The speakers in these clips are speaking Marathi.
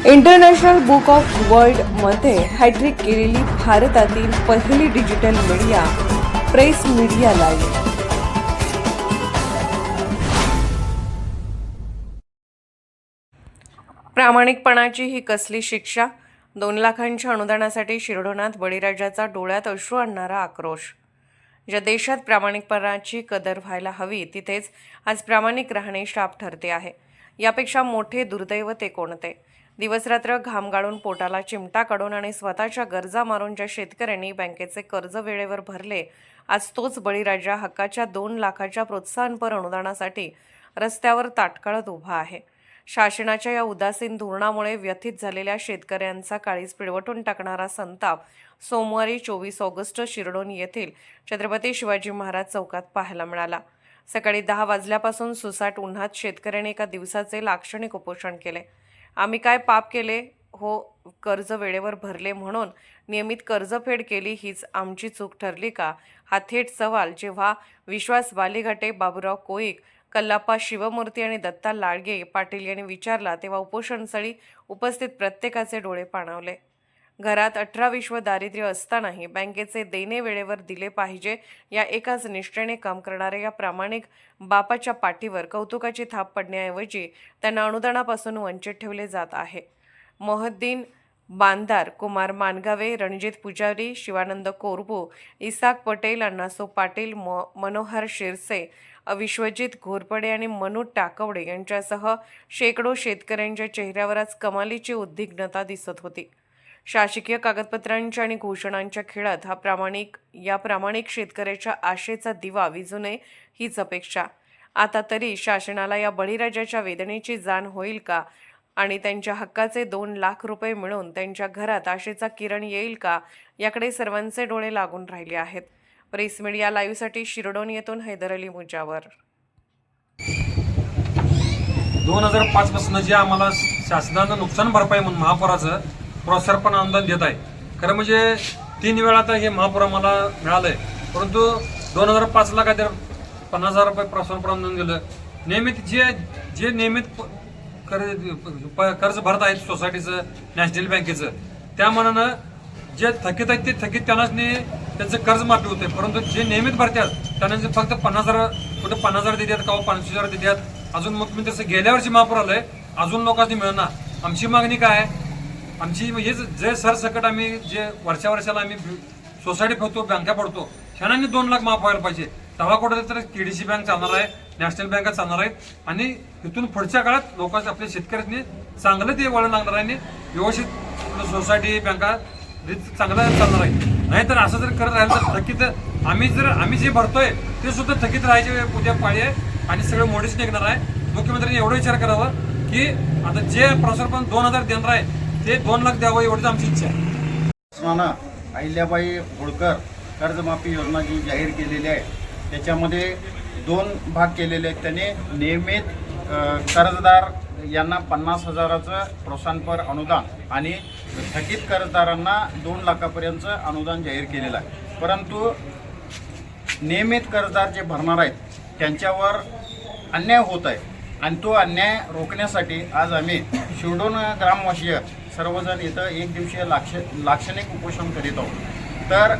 इंटरनॅशनल बुक ऑफ वर्ल्डमध्ये हॅट्रिक केलेली भारतातील पहिली digital media press media live. प्रामाणिकपणाची ही कसली शिक्षा। 2 लाखांच्या अनुदानासाठी शिरढोणात बळीराजाचा डोळ्यात अश्रू आणणारा आक्रोश। ज्या देशात प्रामाणिकपणाची कदर व्हायला हवी तिथेच आज प्रामाणिक राहणे शाप ठरते आहे। यापेक्षा मोठे दुर्दैव ते कोणते। दिवसरात्र घाम गाळून पोटाला चिमटा काढून आणि स्वतःच्या गरजा मारून ज्या शेतकऱ्यांनी बँकेचे कर्ज वेळेवर भरले, आज तोच बळीराजा हक्काच्या 2 लाखाच्या प्रोत्साहनपर अनुदानासाठी रस्त्यावर ताटकळत उभा आहे। शासनाच्या या उदासीन धोरणामुळे व्यथित झालेल्या शेतकऱ्यांचा काळीज पिळवटून टाकणारा संताप सोमवारी 24 ऑगस्ट शिरढोण येथील छत्रपती शिवाजी महाराज चौकात पाहायला मिळाला। सकाळी 10 वाजल्यापासून सुसाट उन्हात शेतकऱ्यांनी एका दिवसाचे लाक्षणिक उपोषण केले। आम्ही काय पाप केले हो, कर्ज वेळेवर भरले म्हणून नियमित कर्जफेड केली हीच आमची चूक ठरली का? हा थेट सवाल जेव्हा विश्वास बालीघाटे, बाबूराव कोईक, कल्लाप्पा शिवमूर्ती आणि दत्ता लाडगे पाटील यांनी विचारला तेव्हा उपोषणस्थळी उपस्थित प्रत्येकाचे डोळे पाणावले। घरात 18 विश्व दारिद्र्य असतानाही बँकेचे देणे वेळेवर दिले पाहिजे या एकाच निष्ठेने काम करणाऱ्या या प्रामाणिक बापाच्या पाठीवर कौतुकाची थाप पडण्याऐवजी त्यांना अनुदानापासून वंचित ठेवले जात आहे। मोहद्दीन बांदार, कुमार मानगावे, रणजित पुजारी, शिवानंद कोरबू, इसाक पटेल, अण्णासो पाटील, मनोहर शिरसे, विश्वजित घोरपडे आणि मनू टाकवडे यांच्यासह शेकडो शेतकऱ्यांच्या चेहऱ्यावर आज कमालीची उद्विग्नता दिसत होती। शासकीय कागदपत्रांच्या आणि घोषणांच्या खेळात या प्रामाणिक शेतकऱ्याच्या आशेचा दिवा विझू नये हीच अपेक्षा। आता तरी शासनाला या बळीराजाच्या वेदनेची जाण होईल का आणि त्यांच्या हक्काचे 2 लाख रुपये मिळून त्यांच्या घरात आशेचा किरण येईल का, याकडे सर्वांचे डोळे लागून राहिले आहेत। प्रेस मीडिया लाईव्हसाठी शिरढोण येथून हैदर अली मुजावर। 2005 पासून जे आम्हाला शासनानं नुकसान भरपाई म्हणून महापुराचं प्रोत्साहन अनुदान देत आहे। खरं म्हणजे 3 वेळा तर हे महापूर आम्हाला मिळालंय, परंतु 2005 ला काहीतरी 50,000 रुपये प्रोत्साहन अनुदान दिलं। नियमित जे नियमित कर्ज भरत आहेत सोसायटीचं, नॅशनल बँकेचं, त्या मनानं जे थकीत आहेत ते थकीत त्यांनाच त्यांचं कर्ज माफी होते, परंतु जे नियमित भरतात त्यांना फक्त 50,000 कुठे 50,000 देतात का 25,000 देतात। अजून मग तुम्ही तसं गेल्या वर्षी महापूर आलंय, अजून लोकांनी मिळणार। आमची मागणी काय आहे? आमची हेच जे सरसकट आम्ही जे वर्षाला आम्ही सोसायटी फोडतो, बँका फोडतो, ह्यांनी 2 लाख माफ व्हायला पाहिजे। तेव्हा कुठे तर केडीसी बँक चालणार आहे, नॅशनल बँका चालणार आहेत आणि इथून पुढच्या काळात लोकांचे आपल्या शेतकऱ्यांनी चांगलं ते वळण लागणार आहे आणि व्यवस्थित सोसायटी बँका चांगलं चालणार आहे। नाहीतर असं जर करत राहिलं तर थकीत आम्ही जे भरतोय ते सुद्धा थकीत राहायचे उद्या पाळी आहे आणि सगळं मोडीच निघणार आहे। मुख्यमंत्र्यांनी एवढा विचार करावा की आता जे प्रोत्साहन 2,000 देणार आहे ते 2 लाख द्यावं एवढीच आमची इच्छा आहे। अहिल्याबाई होळकर कर्जमाफी योजना जी जाहीर केलेली आहे त्याच्यामध्ये 2 भाग केलेले आहेत। त्याने नियमित कर्जदार यांना 50,000चं प्रोत्साहनपर अनुदान आणि थकीत कर्जदारांना 2 लाखापर्यंतचं अनुदान जाहीर केलेलं आहे। परंतु नियमित कर्जदार जे भरणार आहेत त्यांच्यावर अन्याय होत आहे आणि तो अन्याय रोखण्यासाठी आज आम्ही शिरढोण ग्रामवासीय सर्वजण इथं 1 दिवसीय लाक्षणिक उपोषण करीत आहोत। तर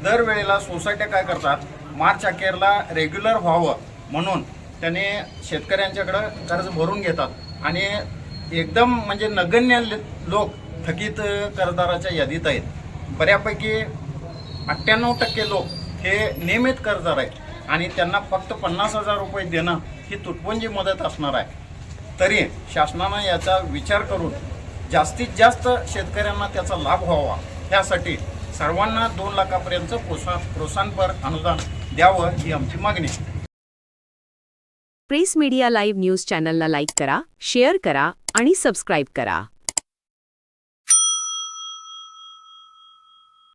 दरवेळेला सोसायट्या काय करतात, मार्च अखेरला रेग्युलर व्हावं म्हणून त्याने शेतकऱ्यांच्याकडं कर्ज भरून घेतात आणि एकदम म्हणजे नगण्य लोक थकीत कर्जदाराच्या यादीत आहेत। बऱ्यापैकी 98% लोक हे नियमित कर्जदार आहेत आणि त्यांना फक्त 50,000 रुपये देणं ही तुटपुंजी मदत असणार आहे। तरी शासनानं याचा विचार करून जास्तीत जास्त शेतकऱ्यांना त्याचा लाभ व्हावा यासाठी सर्वांना 2 लाखापर्यंतचं प्रोत्साहनपर अनुदान द्यावं ही आमची मागणी आहे। प्रेस मीडिया लाईव्ह न्यूज चॅनलला लाईक करा, शेअर करा आणि सबस्क्राईब करा।